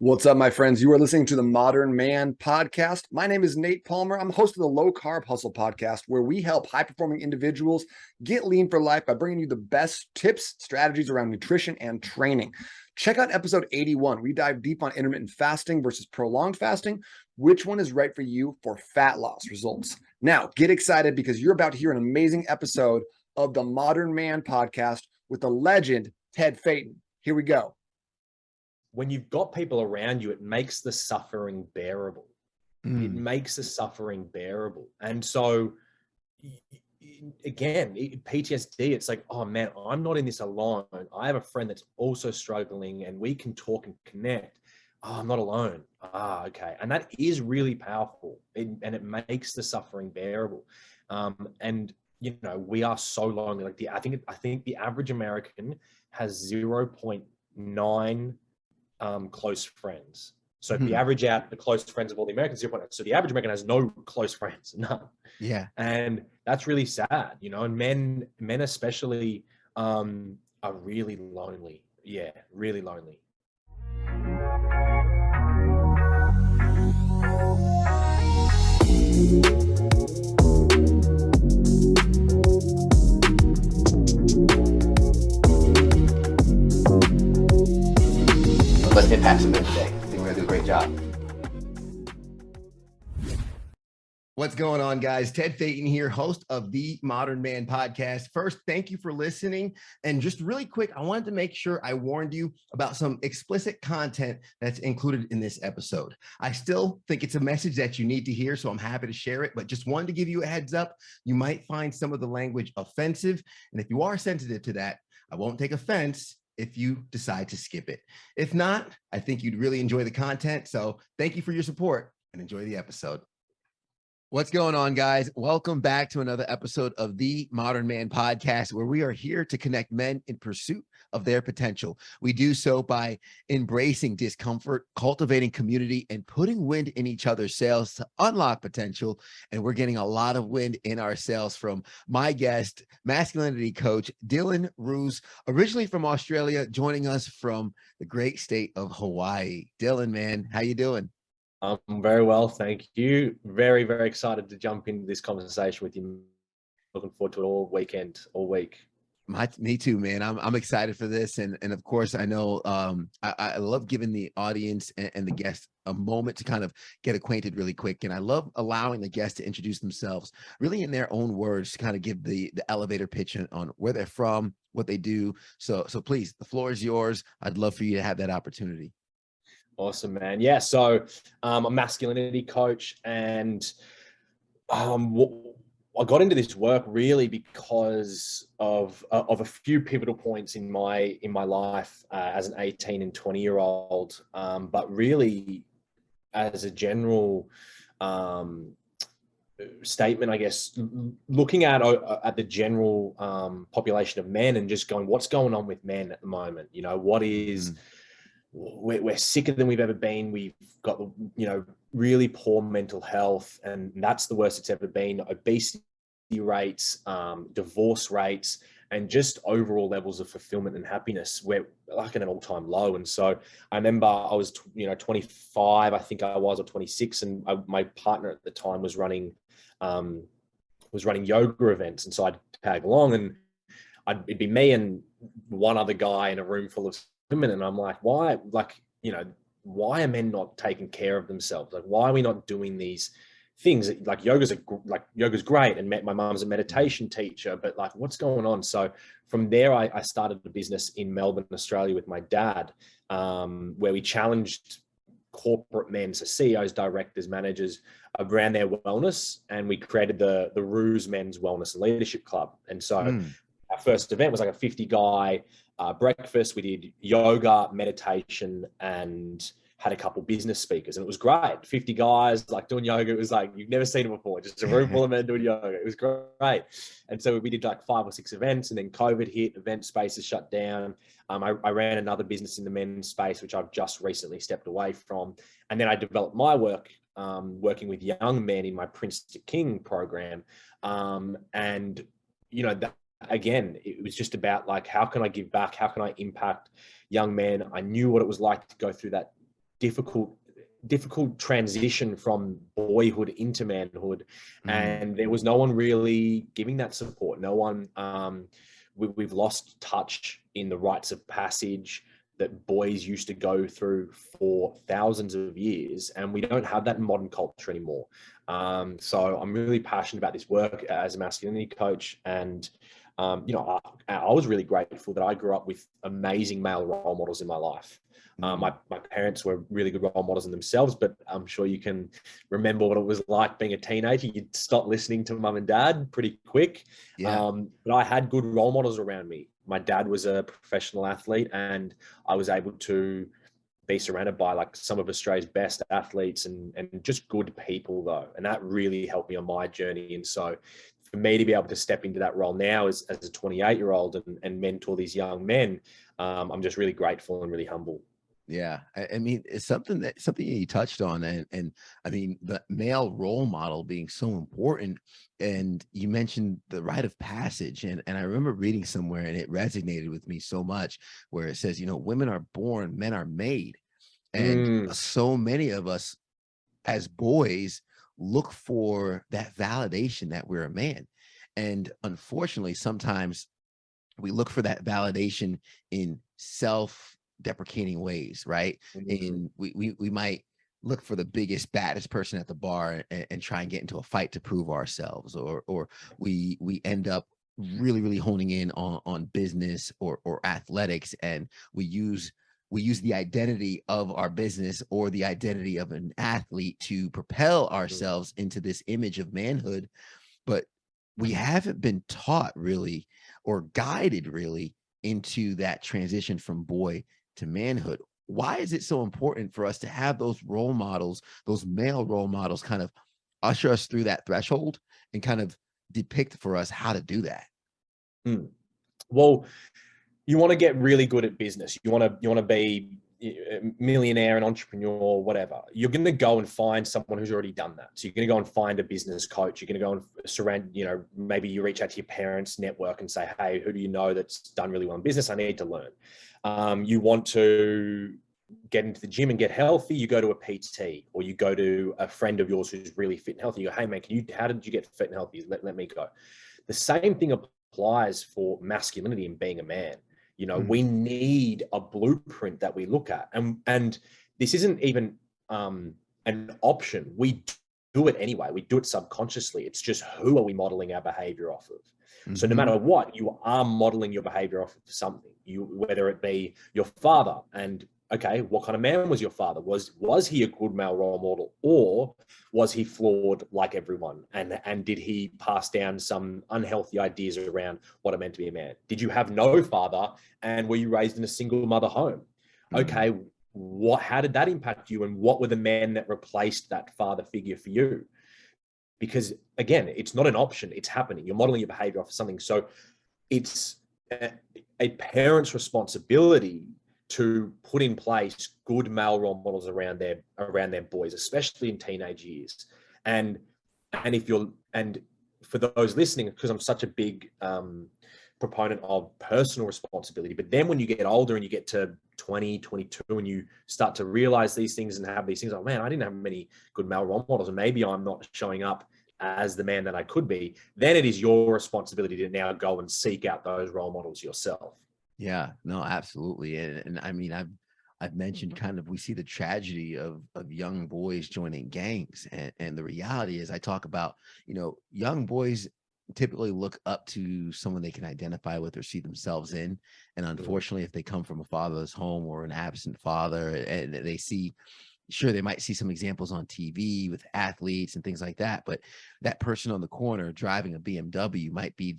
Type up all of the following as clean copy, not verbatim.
What's up, my friends? You are listening to the Modern Man podcast. My name is Nate Palmer. I'm host of the Low Carb Hustle podcast, where we help high-performing individuals get lean for life by bringing you the best tips, strategies around nutrition and training. Check out episode 81. We dive deep on intermittent fasting versus prolonged fasting. Which one is right for you for fat loss results? Now, get excited because you're about to hear an amazing episode of the Modern Man podcast with the legend, Ted Phaeton. Here we go. When you've got people around you, it makes the suffering bearable. It makes the suffering bearable. And so again, PTSD, it's like, oh man, I'm not in this alone. I have a friend that's also struggling and we can talk and connect. Oh, I'm not alone. Okay. And that is really powerful. And it makes the suffering bearable. And you know, we are so lonely. Like I think the average American has 0.9 close friends. So if you average out the close friends of all the Americans, 0.9. So the average American has no close friends, none. Yeah. And that's really sad, you know, and men especially are really lonely. Yeah, really lonely. Let's impact some men today. I think we're gonna do a great job. What's going on, guys? Ted Phaeton here, host of the Modern Man podcast. First, thank you for listening. And just really quick, I wanted to make sure I warned you about some explicit content that's included in this episode. I still think it's a message that you need to hear, so I'm happy to share it, but just wanted to give you a heads up. You might find some of the language offensive. And if you are sensitive to that, I won't take offense if you decide to skip it. If not, I think you'd really enjoy the content. So thank you for your support and enjoy the episode. What's going on, guys? Welcome back to another episode of the Modern Man podcast, where we are here to connect men in pursuit of their potential. We do so by embracing discomfort, cultivating community, and putting wind in each other's sails to unlock potential. And we're getting a lot of wind in our sails from my guest, masculinity coach, Roos, originally from Australia, joining us from the great state of Hawaii. Dylan, man, how you doing? I'm very well, thank you. Very, very excited to jump into this conversation with you. Looking forward to it all week. Me too, man. I'm excited for this, and of course, I know I love giving the audience and the guests a moment to kind of get acquainted really quick, and I love allowing the guests to introduce themselves really in their own words to kind of give the elevator pitch on where they're from, what they do. So please, the floor is yours. I'd love for you to have that opportunity. Awesome, man. Yeah, so I'm a masculinity coach, and I got into this work really because of a few pivotal points in my life as an 18 and 20-year-old, but really as a general statement, I guess, looking at the general population of men and just going, what's going on with men at the moment? You know, what is we're sicker than we've ever been. We've got, you know, really poor mental health, and that's the worst it's ever been. Obesity rates, divorce rates, and just overall levels of fulfillment and happiness, we're like at an all-time low. And so I remember I was, 25, I think I was, or 26, and my partner at the time was running yoga events, and so I'd tag along, and it'd be me and one other guy in a room full of women, and I'm like, why are men not taking care of themselves? Like, why are we not doing these things? Like yoga's great, and my mom's a meditation teacher, but like, what's going on? So from there, I started a business in Melbourne, Australia with my dad, where we challenged corporate men, so CEOs, directors, managers, around their wellness, and we created the Roos Men's Wellness and Leadership Club. And so our first event was like a 50-guy breakfast. We did yoga, meditation, and had a couple business speakers, and it was great. 50 guys like doing yoga. It was like, you've never seen it before, just a room full of men doing yoga. It was great. And so we did like 5 or 6 events, and then COVID hit, event spaces shut down. I ran another business in the men's space, which I've just recently stepped away from. And then I developed my work, working with young men in my Prince to King program. And, you know, again, it was just about like, how can I give back? How can I impact young men? I knew what it was like to go through that difficult transition from boyhood into manhood, and there was no one really giving that support. No one. We've lost touch in the rites of passage that boys used to go through for thousands of years, and we don't have that in modern culture anymore. So I'm really passionate about this work as a masculinity coach, and you know, I was really grateful that I grew up with amazing male role models in my life. My parents were really good role models in themselves, but I'm sure you can remember what it was like being a teenager. You'd stop listening to mum and dad pretty quick. Yeah. But I had good role models around me. My dad was a professional athlete, and I was able to be surrounded by like some of Australia's best athletes and just good people though. And that really helped me on my journey. And so for me to be able to step into that role now as a 28-year-old and mentor these young men, I'm just really grateful and really humble. Yeah, I mean, it's something you touched on, and I mean, the male role model being so important. And you mentioned the rite of passage, and I remember reading somewhere, and it resonated with me so much, where it says, you know, women are born, men are made, and so many of us as boys look for that validation that we're a man, and unfortunately, sometimes we look for that validation in self-deprecating ways, right? And we might look for the biggest, baddest person at the bar and try and get into a fight to prove ourselves, or we end up really honing in on business or athletics, and we use the identity of our business or the identity of an athlete to propel ourselves into this image of manhood. But we haven't been taught really or guided really into that transition from boy to manhood. Why is it so important for us to have those role models, those male role models, kind of usher us through that threshold and kind of depict for us how to do that? Well, you want to get really good at business. You want to be a millionaire, an entrepreneur, whatever. You're going to go and find someone who's already done that. So you're going to go and find a business coach. You're going to go and surround, you know, maybe you reach out to your parents' network and say, hey, who do you know that's done really well in business? I need to learn. You want to get into the gym and get healthy. You go to a PT, or you go to a friend of yours who's really fit and healthy. You go, hey man, how did you get fit and healthy? Let me go. The same thing applies for masculinity and being a man. You know, we need a blueprint that we look at, and this isn't even an option. We do it anyway. We do it subconsciously. It's just, who are we modeling our behavior off of? So no matter what, you are modeling your behavior off of something. Whether it be your father, and okay, what kind of man was your father? Was he a good male role model, or was he flawed like everyone? And did he pass down some unhealthy ideas around what it meant to be a man? Did you have no father, and were you raised in a single mother home? Okay, how did that impact you, and what were the men that replaced that father figure for you? Because again, it's not an option, it's happening. You're modeling your behavior off of something. So it's a parent's responsibility to put in place good male role models around their boys, especially in teenage years. And for those listening, because I'm such a big proponent of personal responsibility, but then when you get older and you get to 20, 22, and you start to realize these things and have these things, oh man, I didn't have many good male role models, and maybe I'm not showing up as the man that I could be, then it is your responsibility to now go and seek out those role models yourself. Yeah, no, absolutely. And I mean, I've mentioned kind of, we see the tragedy of young boys joining gangs. And the reality is, I talk about, you know, young boys typically look up to someone they can identify with or see themselves in. And unfortunately, if they come from a fatherless home or an absent father, and they see, sure, they might see some examples on TV with athletes and things like that, but that person on the corner driving a BMW might be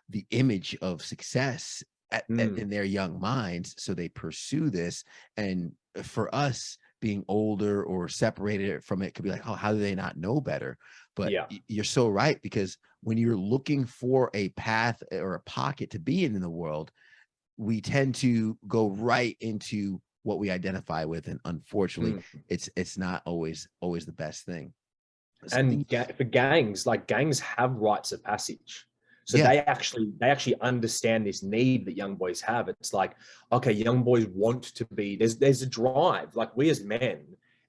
the image of success in their young minds. So they pursue this. And for us, being older or separated from it, could be like, oh, how do they not know better? But you're so right, because when you're looking for a path or a pocket to be in the world, we tend to go right into what we identify with, and unfortunately it's not always the best thing. And for gangs, like, gangs have rites of passage. So they actually understand this need that young boys have. It's like, okay, young boys want to be, there's a drive. Like we as men,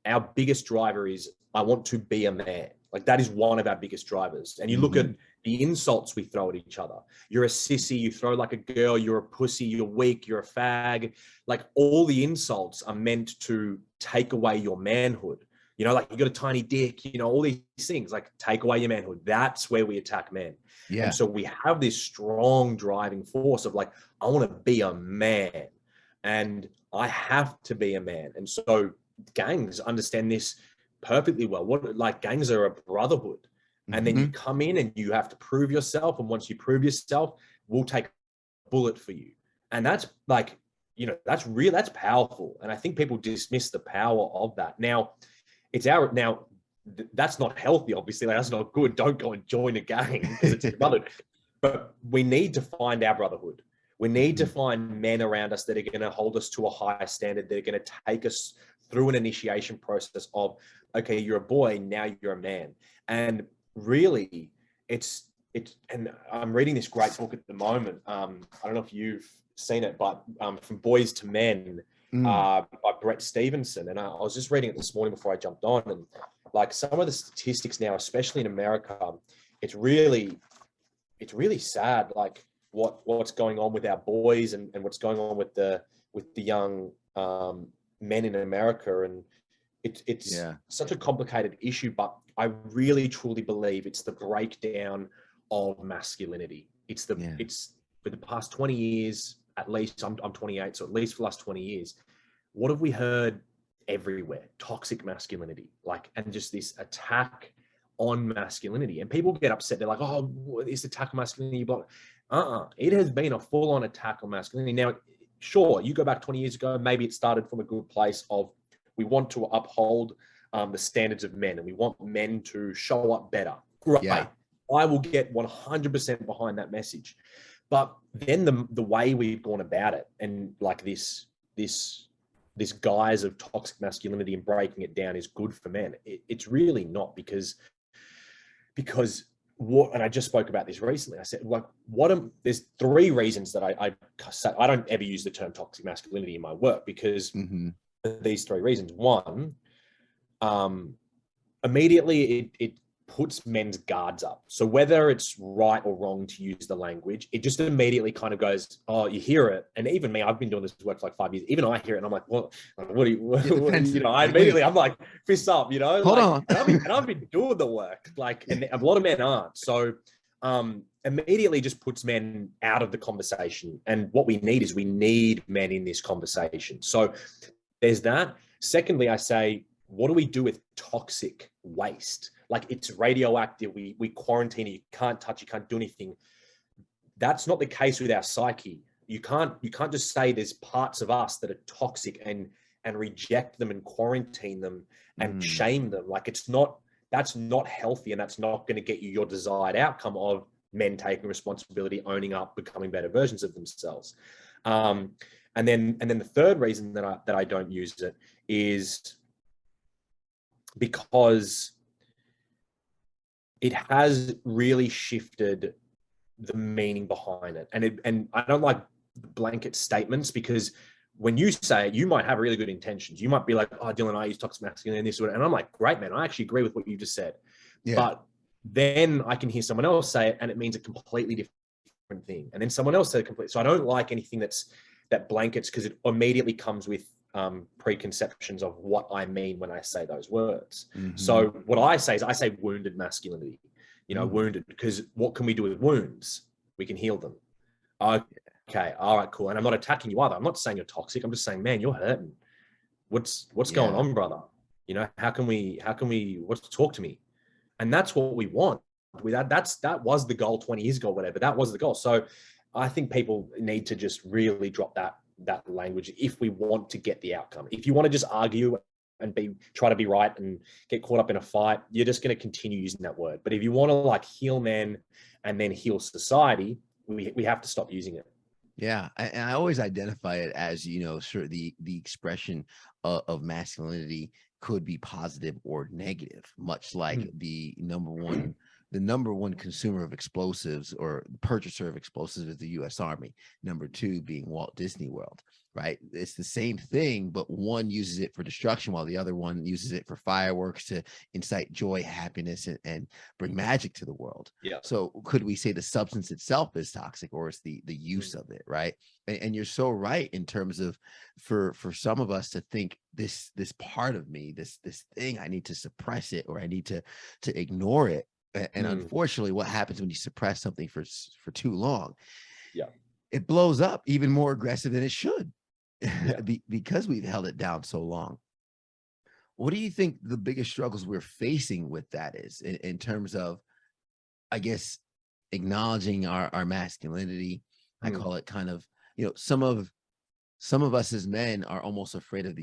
our biggest driver is, I want to be a man. Like that is one of our biggest drivers. And you look at the insults we throw at each other. You're a sissy, you throw like a girl, you're a pussy, you're weak, you're a fag. Like all the insults are meant to take away your manhood. You know, like you got a tiny dick, you know, all these things, like take away your manhood. That's where we attack men. Yeah. And so we have this strong driving force of like, I want to be a man and I have to be a man. And so gangs understand this perfectly well. What, like, gangs are a brotherhood. And then you come in and you have to prove yourself. And once you prove yourself, we'll take a bullet for you. And that's like, you know, that's real, that's powerful. And I think people dismiss the power of that. Now, that's not healthy, obviously. Like, that's not good. Don't go and join a gang because it's a brotherhood. But we need to find our brotherhood. We need to find men around us that are going to hold us to a higher standard, that are going to take us through an initiation process of, okay, you're a boy, now you're a man. And really, it's and I'm reading this great book at the moment. I don't know if you've seen it, but From Boys to Men, by Brett Stevenson. And I was just reading it this morning before I jumped on, and like some of the statistics now, especially in America, it's really sad, like what's going on with our boys and what's going on with the young men in America. And it's such a complicated issue, but I really truly believe it's the breakdown of masculinity. It's for the past 20 years, at least. I'm 28, so at least for the last 20 years, what have we heard everywhere? Toxic masculinity, like, and just this attack on masculinity. And people get upset. They're like, oh, it's attack on masculinity. But it has been a full-on attack on masculinity. Now, sure, you go back 20 years ago, maybe it started from a good place of, we want to uphold the standards of men and we want men to show up better. Great. Yeah. I will get 100% behind that message. But then the way we've gone about it, and like this guise of toxic masculinity and breaking it down is good for men. It's really not, because what, and I just spoke about this recently. I said, like, there's three reasons that I don't ever use the term toxic masculinity in my work, because these three reasons. One, immediately it puts men's guards up. So whether it's right or wrong to use the language, it just immediately kind of goes, oh, you hear it. And even me, I've been doing this work for like 5 years. Even I hear it and I'm like, what do you know, I immediately, I'm like, fist up, you know, hold on. and I've been doing the work, like, and a lot of men aren't. So immediately just puts men out of the conversation. And what we need men in this conversation. So there's that. Secondly, I say, what do we do with toxic waste? Like, it's radioactive. We quarantine it. You can't touch. You can't do anything. That's not the case with our psyche. You can't just say there's parts of us that are toxic and reject them and quarantine them and shame them. Like, that's not healthy, and that's not going to get you your desired outcome of men taking responsibility, owning up, becoming better versions of themselves. And then the third reason that I don't use it is because it has really shifted the meaning behind it. And I don't like blanket statements, because when you say it, you might have really good intentions. You might be like, oh, Dylan, I use toxic masculinity and this, and I'm like, great, man, I actually agree with what you just said. Yeah. But then I can hear someone else say it and it means a completely different thing. And then someone else said it so I don't like anything that blankets, because it immediately comes with preconceptions of what I mean when I say those words. So what I say is, I say wounded masculinity, wounded, because what can we do with wounds? We can heal them. Okay. All right, cool. And I'm not attacking you either. I'm not saying you're toxic. I'm just saying, man, you're hurting. What's going on, brother? How can we, talk to me? And that's what we want. That was the goal 20 years ago, whatever. That was the goal. So I think people need to just really drop that language if we want to get the outcome. If you want to just argue and try to be right and get caught up in a fight, you're just going to continue using that word. But if you want to like heal men and then heal society, we have to stop using it. Yeah. And I always identify it as, sort of the expression of masculinity could be positive or negative, much like the number one the number one consumer of explosives or purchaser of explosives is the US Army. Number two being Walt Disney World, right? It's the same thing, but one uses it for destruction while the other one uses it for fireworks to incite joy, happiness, and bring magic to the world. Yeah. So could we say the substance itself is toxic, or it's the use of it, right? And you're so right in terms of for some of us to think this part of me, this thing, I need to suppress it, or I need to ignore it. And unfortunately, what happens when you suppress something for too long? Yeah, it blows up even more aggressive than it should, Yeah. because we've held it down so long. What do you think the biggest struggles we're facing with that is in terms of, I guess, acknowledging our masculinity? I call it kind of, some of us as men are almost afraid of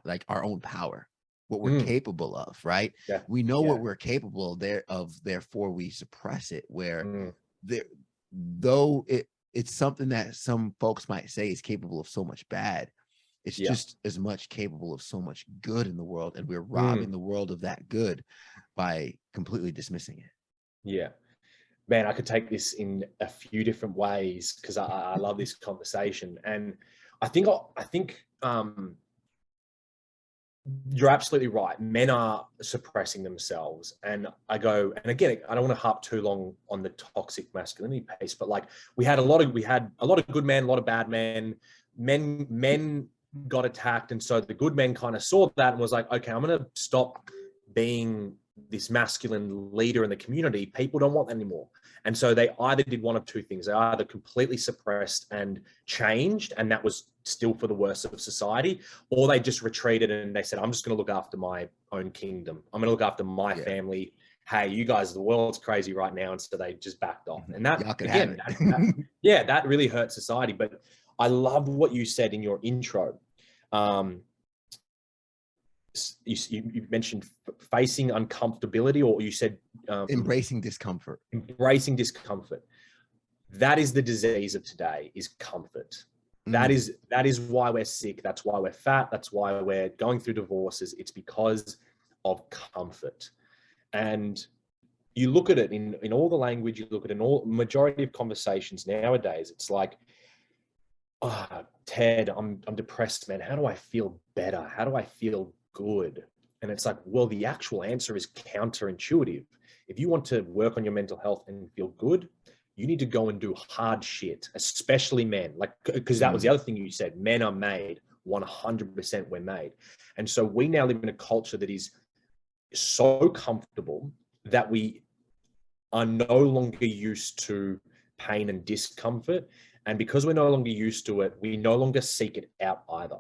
like our own power, what we're capable of, right? Yeah. We know Yeah. what we're capable of, therefore we suppress it, where there, though it's something that some folks might say is capable of so much bad, it's just as much capable of so much good in the world, and we're robbing the world of that good by completely dismissing it. Yeah. Man, I could take this in a few different ways because I love this conversation. And I think you're absolutely right. Men are suppressing themselves. And I go, and again, I don't want to harp too long on the toxic masculinity piece, but like we had a lot of good men, a lot of bad men. Men got attacked. And so the good men kind of saw that and was like, okay, I'm going to stop being this masculine leader in the community. People don't want that anymore. And so they either did one of two things. They either completely suppressed and changed, and that was still for the worst of society, or they just retreated and they said, I'm just going to look after my own kingdom. I'm going to look after my family. Hey, you guys, the world's crazy right now. And so they just backed off. And that, again, that really hurt society. But I love what you said in your intro. You mentioned facing uncomfortability, or you said embracing discomfort. Embracing discomfort. That is the disease of today, is comfort. That is why we're sick. That's why we're fat. That's why we're going through divorces. It's because of comfort. And you look at it in all the language, you look at it in all majority of conversations nowadays, it's like, oh, Ted, I'm depressed, man. How do I feel better? How do I feel good? And it's like, well, the actual answer is counterintuitive. If you want to work on your mental health and feel good, you need to go and do hard shit, especially men. Like, because that was the other thing you said, men are made, 100% we're made. And so we now live in a culture that is so comfortable that we are no longer used to pain and discomfort. And because we're no longer used to it, we no longer seek it out either.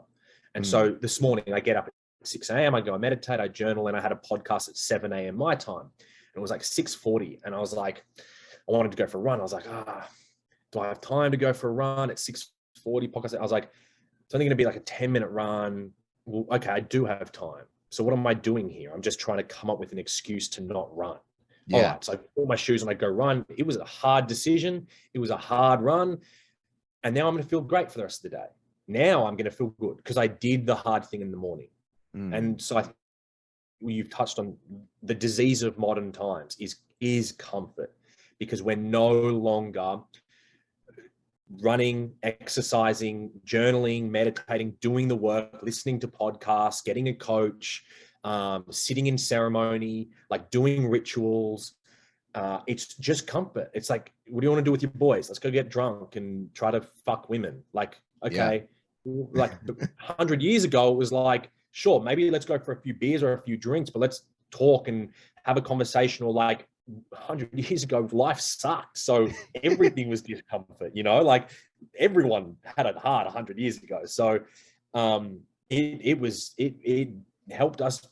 And so this morning I get up at 6 a.m., I go meditate, I journal, and I had a podcast at 7 a.m. my time. And it was like 6:40. And I was like, I wanted to go for a run. I was like, do I have time to go for a run at 6:40 podcast? I was like, it's only going to be like a 10-minute run. Well, okay, I do have time. So what am I doing here? I'm just trying to come up with an excuse to not run. All right. So I put my shoes on, I go run. It was a hard decision. It was a hard run. And now I'm going to feel great for the rest of the day. Now I'm going to feel good because I did the hard thing in the morning. And so you've touched on the disease of modern times is comfort, because we're no longer running, exercising, journaling, meditating, doing the work, listening to podcasts, getting a coach, sitting in ceremony, like doing rituals. It's just comfort. It's like, what do you want to do with your boys? Let's go get drunk and try to fuck women. Like, okay, like 100 years ago, it was like, sure, maybe let's go for a few beers or a few drinks, but let's talk and have a conversation. Or like 100 years ago, life sucked. So everything was discomfort, like everyone had it hard 100 years ago. So it helped us,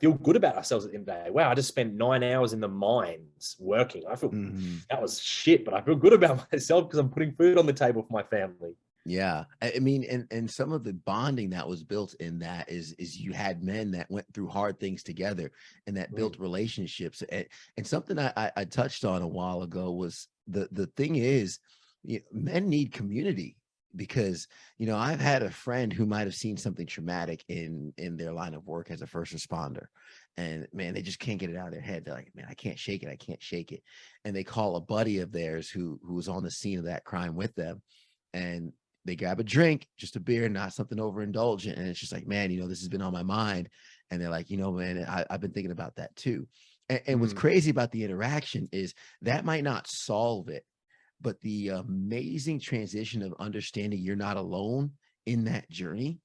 feel good about ourselves at the end of the day. Wow, I just spent 9 hours in the mines working. I feel that was shit, but I feel good about myself because I'm putting food on the table for my family. Yeah. I mean, and some of the bonding that was built in that is you had men that went through hard things together and that built relationships. And something I touched on a while ago was the thing is, men need community. because, you know, I've had a friend who might have seen something traumatic in their line of work as a first responder, and man, they just can't get it out of their head. They're like, man, I can't shake it. I can't shake it. And they call a buddy of theirs who was on the scene of that crime with them, and they grab a drink, just a beer, not something overindulgent. And it's just like, man, you know, this has been on my mind. And they're like, you know, man, I've been thinking about that too. And what's crazy about the interaction is that might not solve it, but the amazing transition of understanding you're not alone in that journey,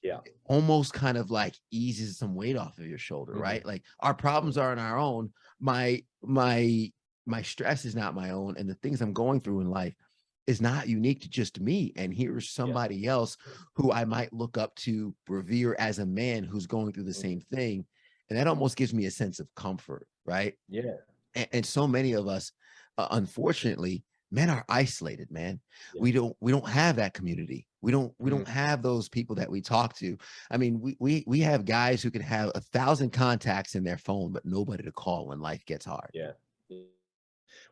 Yeah. almost kind of like eases some weight off of your shoulder, right? Like our problems aren't our own. My stress is not my own, and the things I'm going through in life is not unique to just me. And here's somebody else who I might look up to, revere as a man who's going through the same thing. And that almost gives me a sense of comfort, right? Yeah. And so many of us, unfortunately, men are isolated, man. We don't have that community. We don't have those people that we talk to. I mean, we have guys who can have 1,000 contacts in their phone, but nobody to call when life gets hard. Yeah.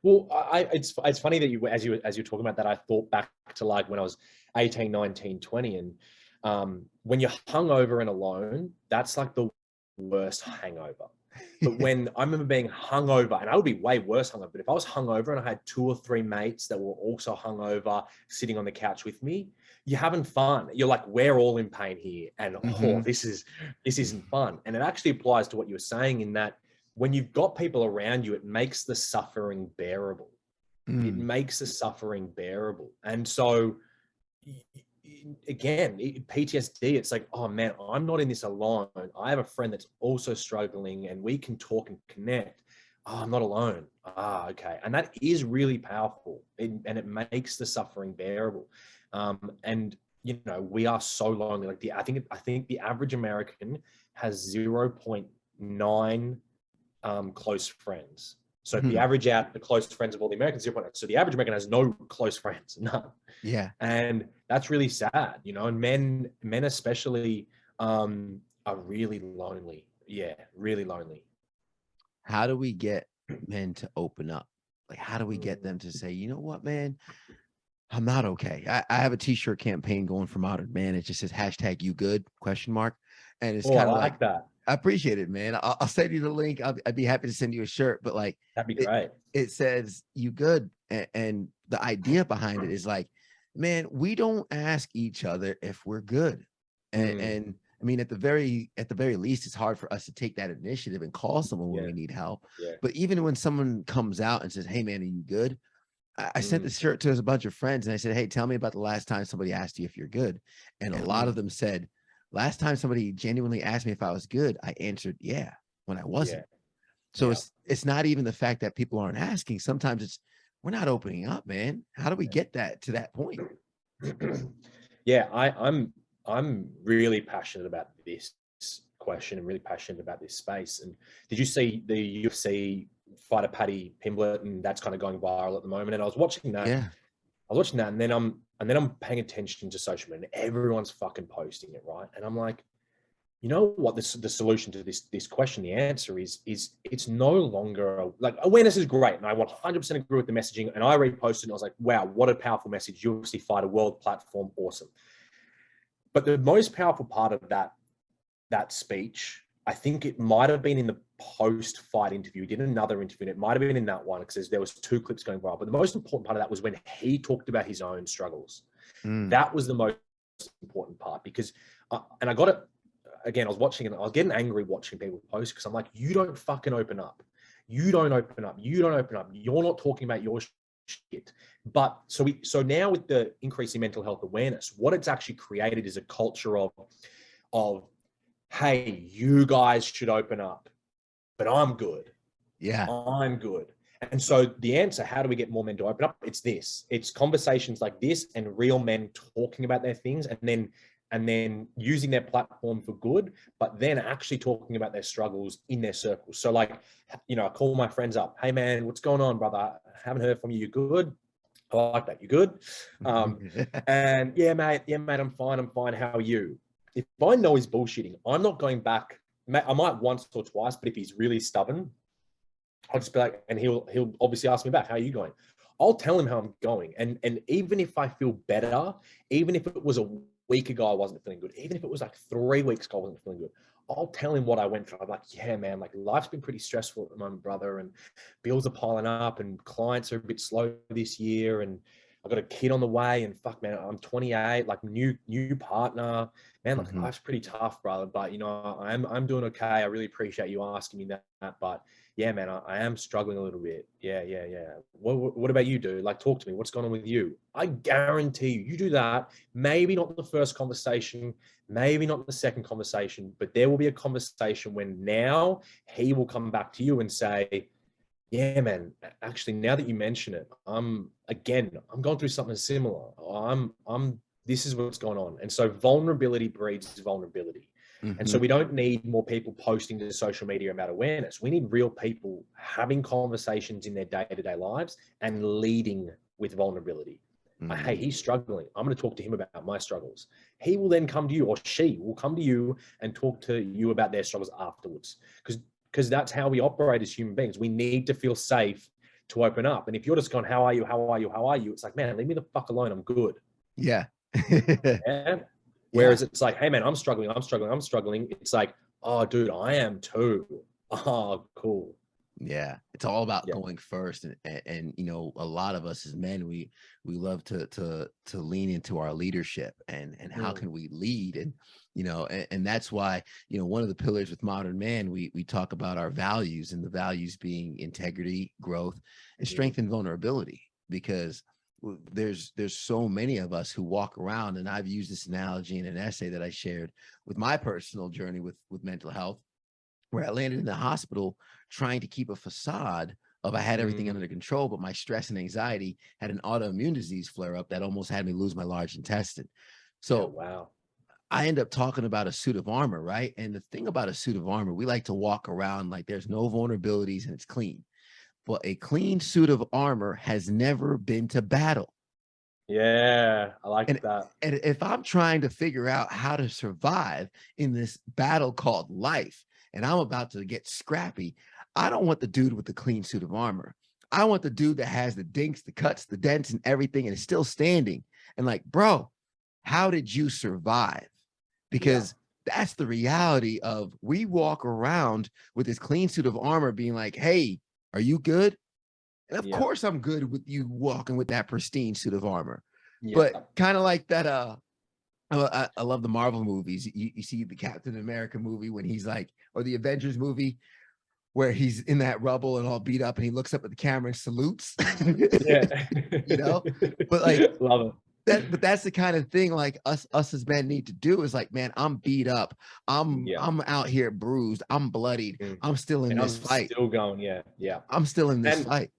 Well, it's funny that as you're talking about that, I thought back to like when I was 18, 19, 20, and when you're hungover and alone, that's like the worst hangover. But when I remember being hungover, and I would be way worse hungover, but if I was hungover and I had 2 or 3 mates that were also hungover sitting on the couch with me, you're having fun. You're like, we're all in pain here, and oh, this isn't fun. And it actually applies to what you were saying in that when you've got people around you, it makes the suffering bearable. It makes the suffering bearable. And so again, PTSD, it's like, oh man, I'm not in this alone. I have a friend that's also struggling, and we can talk and connect. Oh, I'm not alone. Ah, okay. And that is really powerful, and it makes the suffering bearable. And you know, we are so lonely. Like I think the average American has 0.9 close friends. So if you average out the close friends of all the Americans, 0.8. So the average American has no close friends, none. Yeah. And that's really sad, you know, and men especially are really lonely. Yeah, really lonely. How do we get men to open up? Like, how do we get them to say, you know what, man, I'm not okay. I have a t-shirt campaign going for Modern Man. It just says #YouGood ? And it's kind of like that. I appreciate it, man. I'll send you the link. I'd be happy to send you a shirt, but like, That'd be great. It says you good. And the idea behind it is like, man, we don't ask each other if we're good. And I mean, at the very least, it's hard for us to take that initiative and call someone when we need help. Yeah. But even when someone comes out and says, hey man, are you good? I sent the shirt to a bunch of friends and I said, hey, tell me about the last time somebody asked you if you're good. And a lot of them said, last time somebody genuinely asked me if I was good, I answered, yeah, when I wasn't. So it's not even the fact that people aren't asking. Sometimes it's, we're not opening up, man. How do we get that to that point? Yeah, I'm really passionate about this question and really passionate about this space. And did you see the UFC fighter Paddy Pimblett, and that's kind of going viral at the moment? And I was watching that. Yeah. I was watching that, and then I'm paying attention to social media, and everyone's fucking posting it, right? And I'm like, you know what? The solution to this question, the answer is it's no longer like awareness is great, and I 100% agree with the messaging. And I reposted, and I was like, wow, what a powerful message! UFC fighter, world platform, awesome. But the most powerful part of that speech, I think it might have been in the post-fight interview. He did another interview, and it might have been in that one because there was 2 clips going viral. But the most important part of that was when he talked about his own struggles. That was the most important part because, and I got it. Again, I was watching it. I was getting angry watching people post because I'm like, you don't fucking open up. You don't open up. You don't open up. You're not talking about your shit. But so now with the increase in mental health awareness, what it's actually created is a culture of, hey, you guys should open up, but I'm good. Yeah, I'm good. And so the answer, how do we get more men to open up? It's this. It's conversations like this and real men talking about their things, and then using their platform for good, but then actually talking about their struggles in their circles. So like, you know, I call my friends up. Hey man, what's going on, brother? I haven't heard from you. You good? I like that. You good? And yeah, mate, I'm fine. How are you? If I know he's bullshitting, I'm not going back. I might once or twice, but if he's really stubborn, I'll just be like, and he'll obviously ask me back, how are you going? I'll tell him how I'm going. And even if I feel better, even if it was a week ago, I wasn't feeling good, even if it was like 3 weeks ago, I wasn't feeling good, I'll tell him what I went through. I'm like, yeah, man, like life's been pretty stressful at the moment, brother. And bills are piling up and clients are a bit slow this year. And I got a kid on the way, and fuck, man, I'm 28, like new partner, man, like life's pretty tough, brother. But you know, I'm doing okay. I really appreciate you asking me that. But yeah, man, I am struggling a little bit. Yeah. What about you, dude? Like, talk to me. What's going on with you? I guarantee you do that. Maybe not the first conversation, maybe not the second conversation, but there will be a conversation when now he will come back to you and say, yeah, man, actually, now that you mention it, I'm going through something similar. This is what's going on. And so vulnerability breeds vulnerability. And so we don't need more people posting to social media about awareness. We need real people having conversations in their day-to-day lives and leading with vulnerability. Like, hey, he's struggling. I'm going to talk to him about my struggles. He will then come to you, or she will come to you and talk to you about their struggles afterwards. Because that's how we operate as human beings. We need to feel safe to open up. And if you're just going, how are you? How are you? How are you? It's like, man, leave me the fuck alone. I'm good. Yeah. Yeah. Whereas it's like, hey, man, I'm struggling. It's like, oh, dude, I am too. Oh, cool. Yeah, it's all about going first, and you know, a lot of us as men, we love to lean into our leadership and how can we lead, and you know, and that's why, you know, one of the pillars with Modern Man, we talk about our values, and the values being integrity, growth, and strength and vulnerability, because there's so many of us who walk around, and I've used this analogy in an essay that I shared with my personal journey with mental health, where I landed in the hospital trying to keep a facade of I had everything under control, but my stress and anxiety had an autoimmune disease flare up that almost had me lose my large intestine. So wow. I end up talking about a suit of armor, right? And the thing about a suit of armor, we like to walk around like there's no vulnerabilities and it's clean. But a clean suit of armor has never been to battle. Yeah, I like that. And if I'm trying to figure out how to survive in this battle called life, and I'm about to get scrappy, I don't want the dude with the clean suit of armor. I want the dude that has the dinks, the cuts, the dents, and everything, and is still standing. And like, bro, how did you survive? Because that's the reality of, we walk around with this clean suit of armor being like, hey, are you good? And of course I'm good with you walking with that pristine suit of armor. But kind of like that, I love the Marvel movies. You see the Captain America movie when he's like, or the Avengers movie where he's in that rubble and all beat up and he looks up at the camera and salutes. You know, but like, love it. But that's the kind of thing like us as men need to do, is like, man, I'm beat up. I'm out here bruised. I'm bloodied. I'm still in this fight. Still going. Yeah. I'm still in this fight.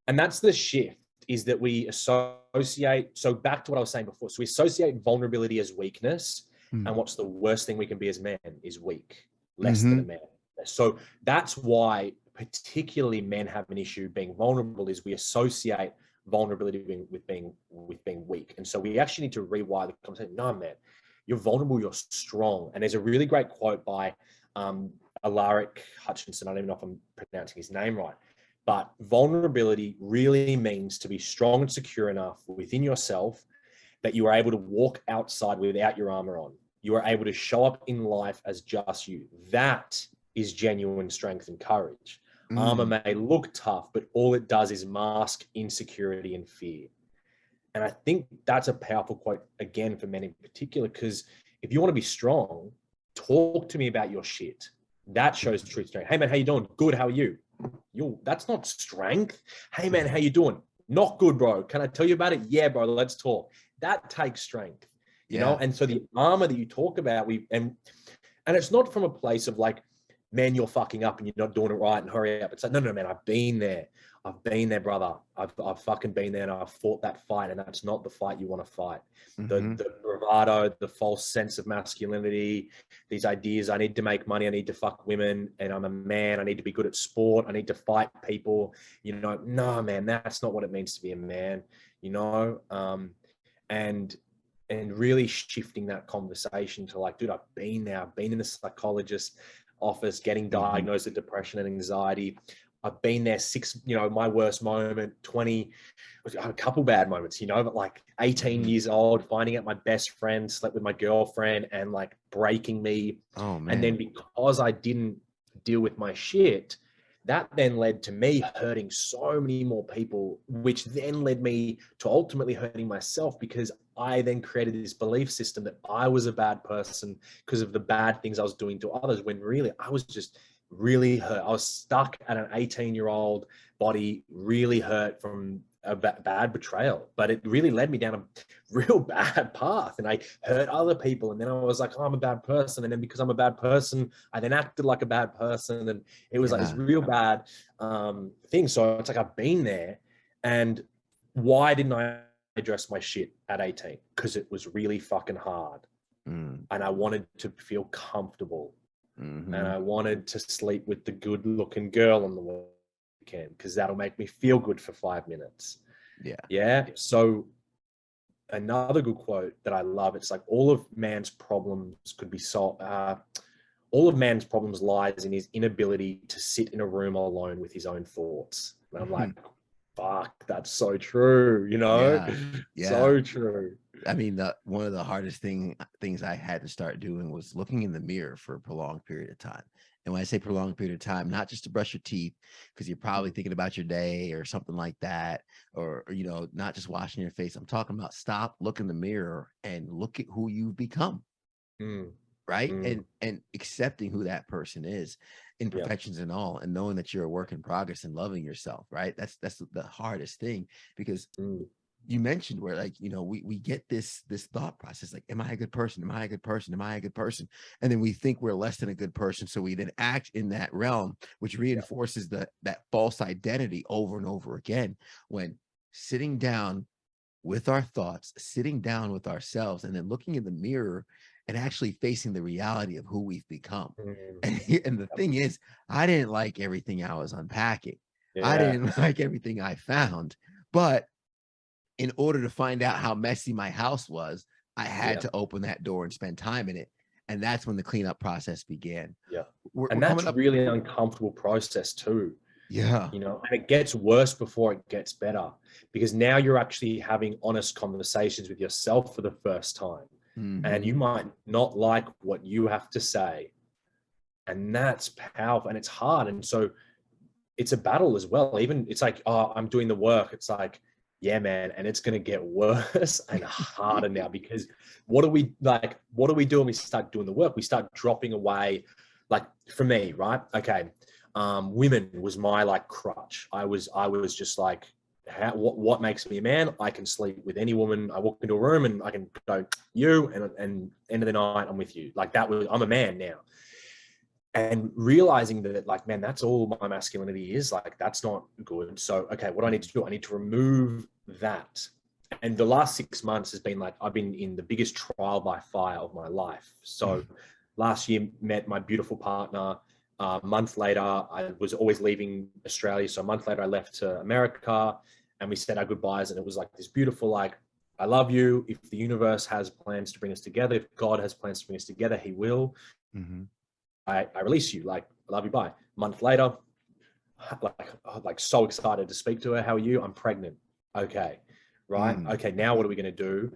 And that's the shift, is that we associate. So back to what I was saying before. So we associate vulnerability as weakness. And what's the worst thing we can be as men is weak, less than a man. So that's why particularly men have an issue being vulnerable, is we associate vulnerability with being weak. And so we actually need to rewire the conversation. No, man, you're vulnerable, you're strong. And there's a really great quote by Alaric Hutchinson. I don't even know if I'm pronouncing his name right. But vulnerability really means to be strong and secure enough within yourself that you are able to walk outside without your armor on. You are able to show up in life as just you. That is genuine strength and courage. Armor may look tough, but all it does is mask insecurity and fear. And I think that's a powerful quote, again, for men in particular, because if you want to be strong, talk to me about your shit. That shows true strength. Hey, man, how you doing? Good, how are you? That's not strength. Hey, man, how you doing? Not good, bro. Can I tell you about it? Yeah, bro, let's talk. That takes strength, you know? And so the armor that you talk about, and it's not from a place of like, man, you're fucking up and you're not doing it right and hurry up. It's like, no, man, I've been there. I've been there, brother. I've fucking been there, and I've fought that fight, and that's not the fight you want to fight. The bravado, the false sense of masculinity, these ideas, I need to make money, I need to fuck women, and I'm a man, I need to be good at sport, I need to fight people, you know, no, man, that's not what it means to be a man, you know? And really shifting that conversation to like, dude, I've been there, I've been in the psychologist office getting diagnosed with depression and anxiety. I've been there my worst moment, 20, a couple bad moments, but like 18 years old, finding out my best friend slept with my girlfriend and like breaking me. Oh man. And then because I didn't deal with my shit, that then led to me hurting so many more people, which then led me to ultimately hurting myself, because I then created this belief system that I was a bad person because of the bad things I was doing to others, when really I was just really hurt. I was stuck at an 18-year-old body, really hurt from a bad betrayal, but it really led me down a real bad path, and I hurt other people. And then I was like, oh, I'm a bad person. And then because I'm a bad person, I then acted like a bad person. And it was like this real bad thing. So it's like, I've been there. And why didn't I address my shit at 18? Because it was really fucking hard. And I wanted to feel comfortable. And I wanted to sleep with the good looking girl on the weekend, because that'll make me feel good for 5 minutes. Yeah. So another good quote that I love, it's like, all of man's problems could be solved. All of man's problems lies in his inability to sit in a room alone with his own thoughts. And I'm like, fuck, that's so true. So true. I mean, one of the hardest things I had to start doing was looking in the mirror for a prolonged period of time. And when I say prolonged period of time, not just to brush your teeth, because you're probably thinking about your day or something like that, or not just washing your face. I'm talking about stop, look in the mirror, and look at who you've become. Right. And accepting who that person is, imperfections and all, and knowing that you're a work in progress and loving yourself. Right. That's the hardest thing, because you mentioned where, like, we get this thought process, like, am I a good person? Am I a good person? Am I a good person? And then we think we're less than a good person. So we then act in that realm, which reinforces that false identity over and over again. When sitting down with our thoughts, sitting down with ourselves, and then looking in the mirror and actually facing the reality of who we've become. And the thing is, I didn't like everything I was unpacking. I didn't like everything I found, but in order to find out how messy my house was, I had to open that door and spend time in it. And that's when the cleanup process began. And that's really an uncomfortable process too. And it gets worse before it gets better, because now you're actually having honest conversations with yourself for the first time. And you might not like what you have to say. And that's powerful, and it's hard. And so it's a battle as well. Even it's like, oh, I'm doing the work. It's like, yeah, man. And it's going to get worse and harder now, because what do we do when we start doing the work? We start dropping away. Like for me, right? Okay. Women was my like crutch. I was just like, what makes me a man? I can sleep with any woman. I walk into a room and I can go, you, and end of the night, I'm with you. Like that was, I'm a man now. And realizing that, like, man, that's all my masculinity is. Like, that's not good. So, okay, what do I need to do? I need to remove that. And the last 6 months has been like, I've been in the biggest trial by fire of my life. So last year, met my beautiful partner. A month later, I was always leaving Australia. So a month later, I left to America, and we said our goodbyes. And it was like this beautiful, like, I love you. If the universe has plans to bring us together, if God has plans to bring us together, he will. I release you. Like, I love you. Bye. A month later, like so excited to speak to her. How are you? I'm pregnant. Okay. Right. Okay. Now what are we going to do?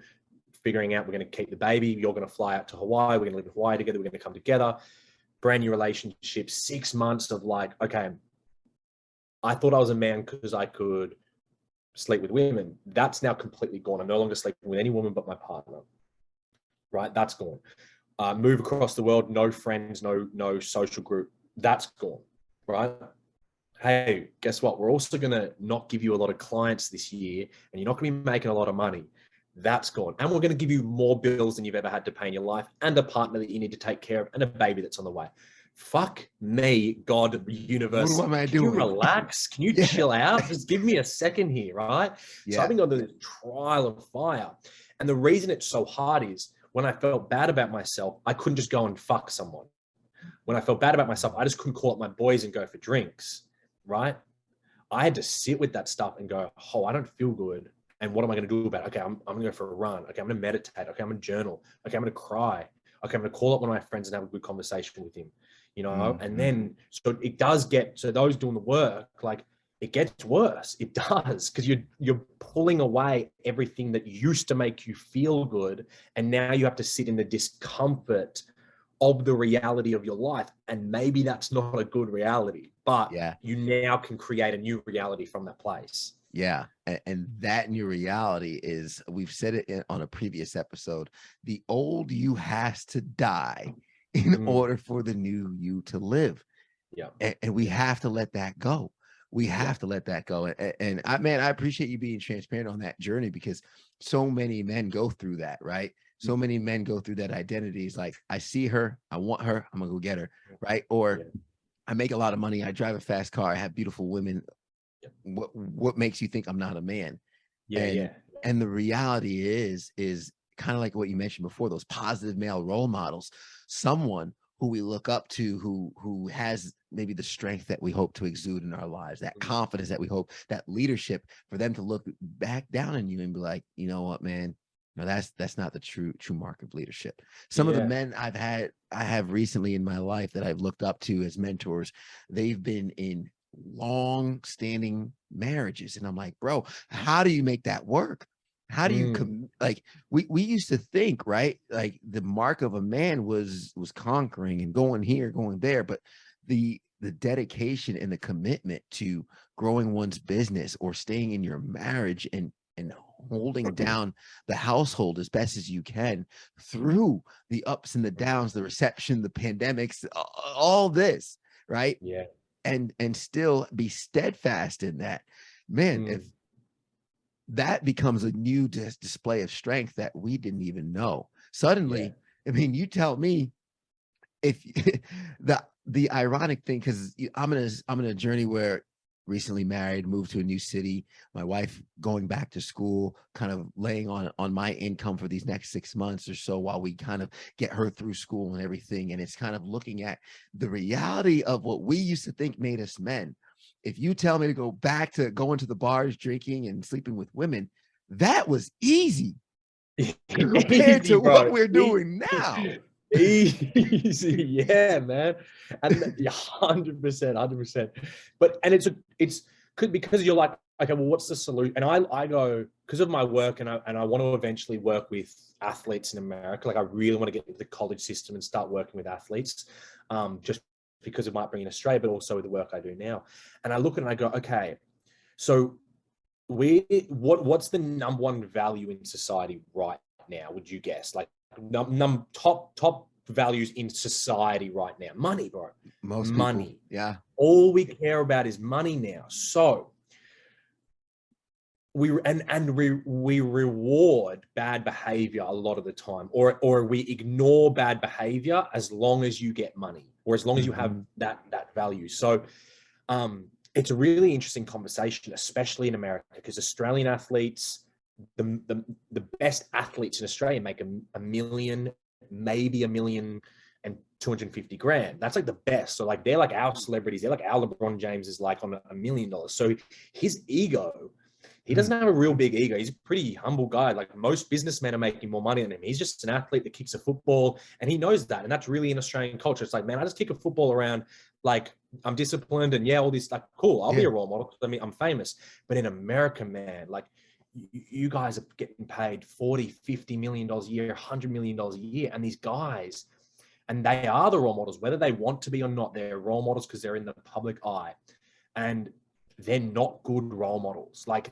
Figuring out, we're going to keep the baby. You're going to fly out to Hawaii. We're going to live in Hawaii together. We're going to come together. Brand new relationship. 6 months of like, okay, I thought I was a man because I could sleep with women. That's now completely gone. I'm no longer sleeping with any woman but my partner. Right. That's gone. Move across the world, no friends, no social group. That's gone, right? Hey, guess what? We're also going to not give you a lot of clients this year, and you're not going to be making a lot of money. That's gone. And we're going to give you more bills than you've ever had to pay in your life, and a partner that you need to take care of, and a baby that's on the way. Fuck me, God, universe. What am I doing? Can you relax? Can you chill out? Just give me a second here, right? So I've been going through this trial of fire. And the reason it's so hard is, when I felt bad about myself, I couldn't just go and fuck someone. When I felt bad about myself, I just couldn't call up my boys and go for drinks, right? I had to sit with that stuff and go, oh, I don't feel good. And what am I going to do about it? Okay, I'm going to go for a run. Okay, I'm going to meditate. Okay, I'm going to journal. Okay, I'm going to cry. okay, I'm going to call up one of my friends and have a good conversation with him, you know? Mm-hmm. And then, so it does get, so those doing the work, like it gets worse. It does, because you're pulling away everything that used to make you feel good. And now you have to sit in the discomfort of the reality of your life. And maybe that's not a good reality, but you now can create a new reality from that place. Yeah. And that new reality is, we've said it on a previous episode, the old you has to die in order for the new you to live. Yeah. And we have to let that go. We have to let that go. And I appreciate you being transparent on that journey, because so many men go through that, right? So many men go through that identity. Is like, I see her, I want her, I'm gonna go get her, right? Or I make a lot of money, I drive a fast car, I have beautiful women. What makes you think I'm not a man? And the reality is kind of like what you mentioned before, those positive male role models, someone who we look up to, who has maybe the strength that we hope to exude in our lives, that confidence that we hope, that leadership, for them to look back down on you and be like, you know what, man, no, that's not the true mark of leadership. Some of the men I have recently in my life that I've looked up to as mentors, they've been in long-standing marriages, and I'm like, bro, how do you make that work? How do you like, we used to think, right, like the mark of a man was conquering and going here, going there, but the dedication and the commitment to growing one's business or staying in your marriage and holding down the household as best as you can through the ups and the downs, the reception, the pandemics, all this, right? Yeah. And still be steadfast in that, man. If that becomes a new display of strength that we didn't even know suddenly, I mean, you tell me if the ironic thing, because I'm in a journey where recently married, moved to a new city, my wife going back to school, kind of laying on my income for these next 6 months or so while we kind of get her through school and everything. And it's kind of looking at the reality of what we used to think made us men. If you tell me to go back to going to the bars, drinking and sleeping with women, that was easy compared to what we're doing now. Easy, yeah, man. And 100%. But it's because you're like, okay, well, what's the solution? And I go, because of my work, and I want to eventually work with athletes in America. Like, I really want to get into the college system and start working with athletes, just because it might bring in Australia, but also with the work I do now. And I look at it and I go, okay, so what's the number one value in society right now? Would you guess? Like, top values in society right now? Money, bro. Most money. People, yeah. All we care about is money now. So we reward bad behavior a lot of the time, or we ignore bad behavior as long as you get money, or as long as you have that value. So it's a really interesting conversation, especially in America, because Australian athletes, the best athletes in Australia make a million, maybe $1,250,000. That's like the best. So like, they're like our celebrities. They're like our LeBron James is like on $1 million. So his ego, he doesn't have a real big ego. He's a pretty humble guy. Like, most businessmen are making more money than him. He's just an athlete that kicks a football, and he knows that. And that's really in Australian culture. It's like, man, I just kick a football around. Like, I'm disciplined, and all this, like, cool. I'll be a role model. I mean, I'm famous. But in America, man, like, you guys are getting paid $40, $50 million a year, $100 million a year. And these guys, and they are the role models, whether they want to be or not, they're role models because they're in the public eye. And they're not good role models. Like,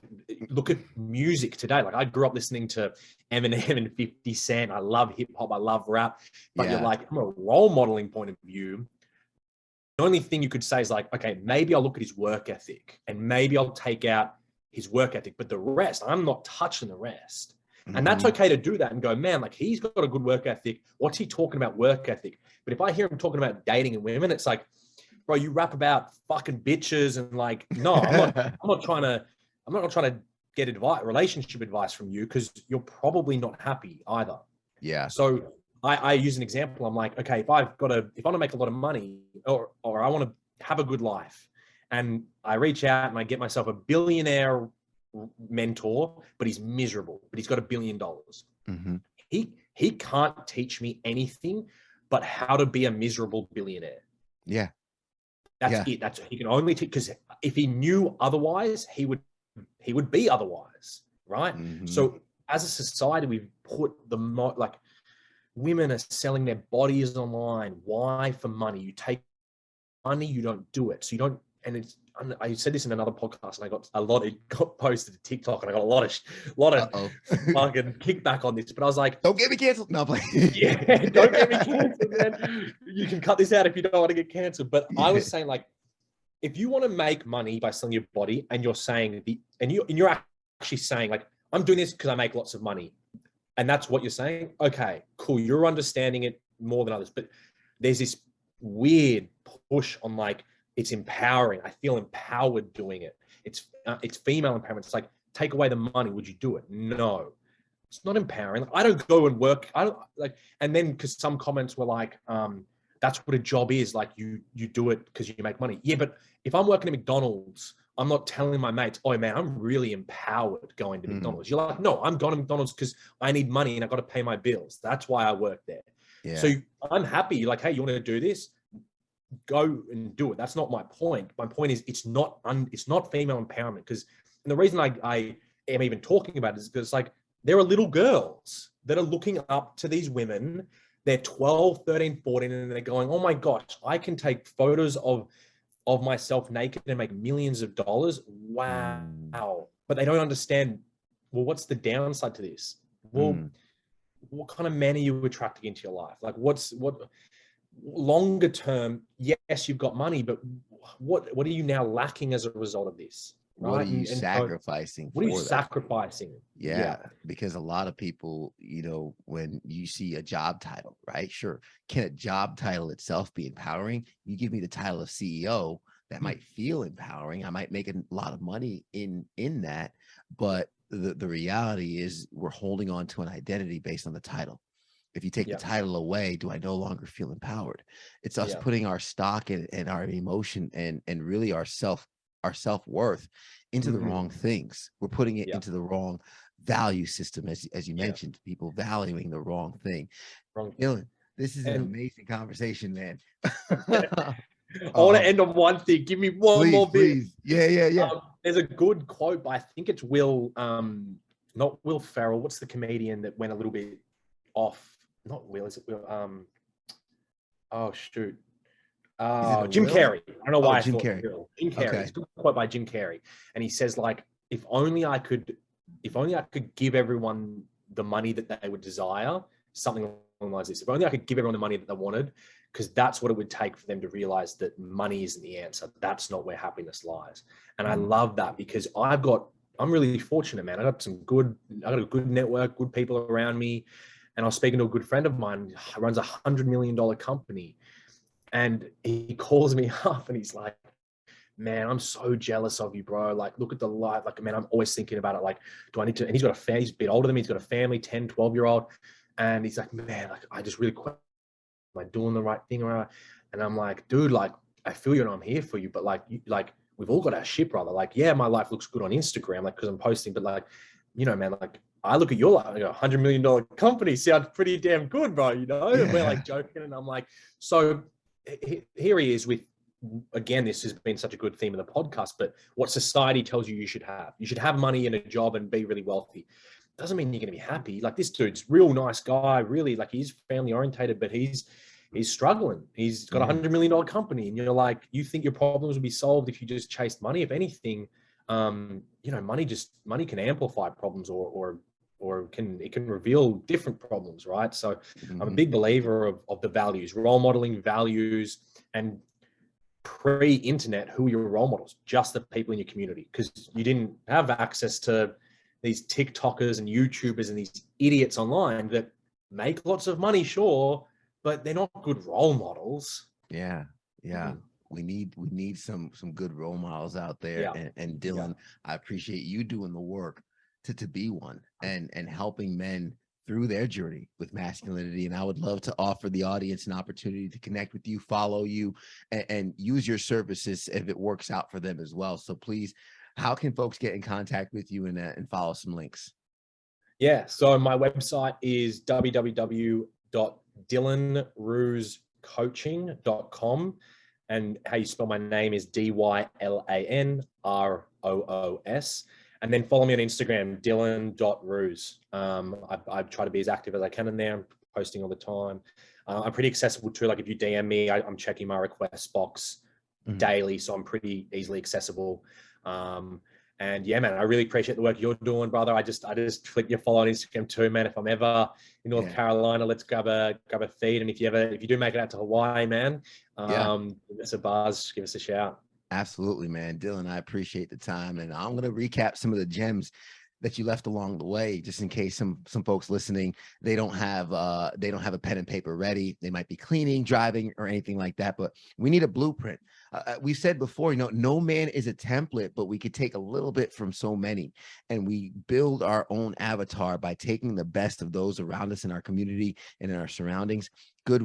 look at music today. Like, I grew up listening to Eminem and 50 Cent. I love hip hop. I love rap. But you're like, from a role modeling point of view, the only thing you could say is like, okay, maybe I'll look at his work ethic, and maybe I'll take out his work ethic, but the rest, I'm not touching the rest. And that's okay to do that and go, man, like, he's got a good work ethic. What's he talking about work ethic? But if I hear him talking about dating and women, it's like, bro, you rap about fucking bitches, and like, no, I'm not trying to get relationship advice from you, because you're probably not happy either. Yeah. So I use an example. I'm like, okay, if I want to make a lot of money, or I want to have a good life, and I reach out and I get myself a billionaire mentor, but he's miserable, but he's got $1 billion. he can't teach me anything but how to be a miserable billionaire. Yeah. That's it. That's he can only teach, because if he knew otherwise, he would be otherwise, right? Mm-hmm. So as a society, we've put like women are selling their bodies online. Why? For money. You take money, you don't do it. So you don't, and I said this in another podcast, and I got it got posted to TikTok, and I got a lot of fucking kickback on this. But I was like, don't get me canceled. No, yeah, don't get me canceled, man. You can cut this out if you don't want to get canceled. But I was saying, like, if you want to make money by selling your body, and you're saying you're actually saying, like, I'm doing this because I make lots of money, and that's what you're saying. Okay, cool. You're understanding it more than others, but there's this weird push on, like, it's empowering. I feel empowered doing it. It's female empowerment. It's like, take away the money, would you do it? No, it's not empowering. Like, I don't go and work. I don't like. And then because some comments were like, that's what a job is. Like, you do it because you make money. Yeah, but if I'm working at McDonald's, I'm not telling my mates, oh man, I'm really empowered going to McDonald's. You're like, no, I'm going to McDonald's because I need money and I got to pay my bills. That's why I work there. Yeah. So I'm happy. You're like, hey, you want to do this? Go and do it. That's not my point. My point is it's not female empowerment, because the reason I am even talking about it is because, like, there are little girls that are looking up to these women. They're 12, 13, 14, and they're going, oh my gosh, I can take photos of myself naked and make millions of dollars. Wow. But they don't understand, well, what's the downside to this? Well, what kind of men are you attracting into your life? Like, what longer term, yes, you've got money, but what are you now lacking as a result of this? Right? What are you sacrificing? What are you sacrificing? Yeah, because a lot of people, when you see a job title, right? Sure. Can a job title itself be empowering? You give me the title of CEO, that might feel empowering. I might make a lot of money in that, but the reality is we're holding on to an identity based on the title. If you take the title away, do I no longer feel empowered? It's us putting our stock and our emotion and really our self-worth into the wrong things. We're putting it into the wrong value system, as you mentioned, people valuing the wrong thing. Dylan, this is an amazing conversation, man. I want to end on one thing. Give me one more bit. Please. Yeah. There's a good quote, but I think it's not Will Ferrell. What's the comedian that went a little bit off? Not Will, is it Will? Oh shoot. Jim Carrey. I don't know why. Jim Carrey. Jim Carrey. Okay. It's a good quote by Jim Carrey, and he says, like, if only I could give everyone the money that they would desire, something along those lines. If only I could give everyone the money that they wanted, because that's what it would take for them to realize that money isn't the answer. That's not where happiness lies. And I love that, because I'm really fortunate, man. I got a good network, good people around me. And I was speaking to a good friend of mine who runs $100 million company. And he calls me up and he's like, man, I'm so jealous of you, bro. Like, look at the life. Like, man, I'm always thinking about it. Like, do I need to, and he's got a family, he's a bit older than me. He's got a family, 10, 12-year-old. And he's like, man, like, I just really quit. Am I doing the right thing? And I'm like, dude, like, I feel you and I'm here for you. But like, we've all got our shit, brother. Like, yeah, my life looks good on Instagram, like, because I'm posting, but like, man, like, I look at your life, like, $100 million company sounds pretty damn good, bro. And we're like joking, and I'm like, so here he is with, again, this has been such a good theme of the podcast, but what society tells you should have. You should have money and a job and be really wealthy. Doesn't mean you're going to be happy. Like, this dude's real nice guy, really, like, he's family orientated, but he's struggling. He's got $100 million company, and you're like, you think your problems would be solved if you just chased money. If anything, money can amplify problems or it can reveal different problems, right? So I'm a big believer of the values, role modeling values, and pre-internet, who are your role models? Just the people in your community, because you didn't have access to these TikTokers and YouTubers and these idiots online that make lots of money, sure, but they're not good role models. Yeah. We need some good role models out there. And Dylan, I appreciate you doing the work to be one and helping men through their journey with masculinity. And I would love to offer the audience an opportunity to connect with you, follow you, and use your services if it works out for them as well. So please, how can folks get in contact with you and follow some links? Yeah. So my website is www.dylanrooscoaching.com. And how you spell my name is DYLANROOS. And then follow me on Instagram, dylan.roos. I try to be as active as I can in there. I'm posting all the time. I'm pretty accessible too. Like if you DM me, I'm checking my request box daily. So I'm pretty easily accessible. And yeah, man, I really appreciate the work you're doing, brother. I just click your follow on Instagram too, man. If I'm ever in North Carolina, let's grab a feed. And if you do make it out to Hawaii, man, give us a buzz, give us a shout. Absolutely, man. Dylan, I appreciate the time. And I'm going to recap some of the gems that you left along the way, just in case some folks listening, they don't have a pen and paper ready. They might be cleaning, driving, or anything like that, but we need a blueprint. We said before, no man is a template, but we could take a little bit from so many, and we build our own avatar by taking the best of those around us in our community and in our surroundings. Good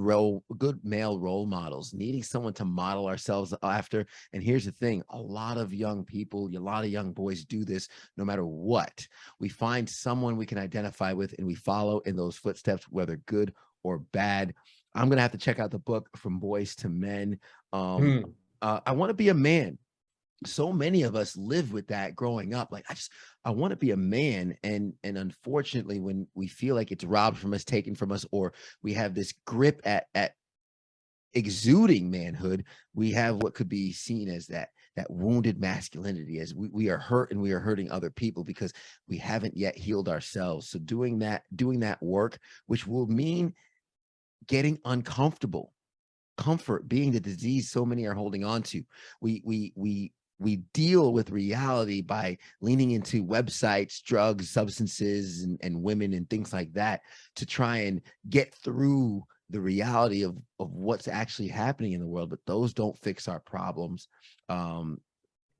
male role models, needing someone to model ourselves after. And here's the thing, a lot of young people, a lot of young boys do this no matter what. We find someone we can identify with and we follow in those footsteps, whether good or bad. I'm going to have to check out the book From Boys to Men. I want to be a man. So many of us live with that growing up. Like, I want to be a man. And unfortunately, when we feel like it's robbed from us, taken from us, or we have this grip at exuding manhood, we have what could be seen as that wounded masculinity, as we are hurt and we are hurting other people because we haven't yet healed ourselves. So doing that work, which will mean getting uncomfortable, comfort being the disease so many are holding on to. We deal with reality by leaning into websites, drugs, substances, and women and things like that to try and get through the reality of what's actually happening in the world. But those don't fix our problems.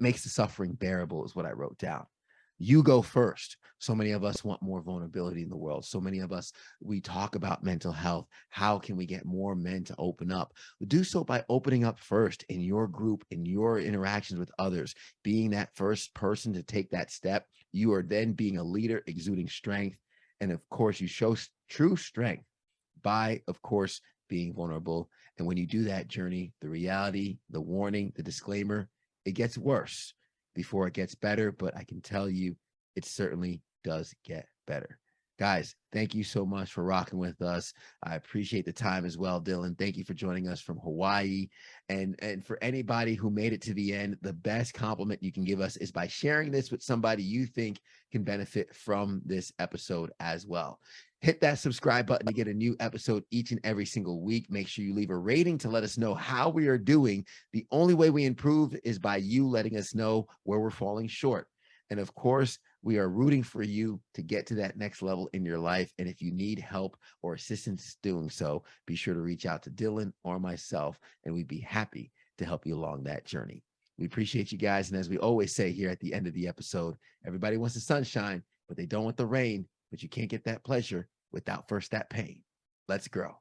Makes the suffering bearable is what I wrote down. You go first. So many of us want more vulnerability in the world. So many of us, we talk about mental health. How can we get more men to open up? Do so by opening up first in your group, in your interactions with others, being that first person to take that step. You are then being a leader, exuding strength. And of course, you show true strength by, of course, being vulnerable. And when you do that journey, the reality, the warning, the disclaimer, it gets worse before it gets better, but I can tell you it certainly does get better. Guys, thank you so much for rocking with us. I appreciate the time as well, Dylan. Thank you for joining us from Hawaii. And for anybody who made it to the end, the best compliment you can give us is by sharing this with somebody you think can benefit from this episode as well. Hit that subscribe button to get a new episode each and every single week. Make sure you leave a rating to let us know how we are doing. The only way we improve is by you letting us know where we're falling short. And of course, we are rooting for you to get to that next level in your life. And if you need help or assistance doing so, be sure to reach out to Dylan or myself, and we'd be happy to help you along that journey. We appreciate you guys. And as we always say here at the end of the episode, everybody wants the sunshine, but they don't want the rain. But you can't get that pleasure without first that pain. Let's grow.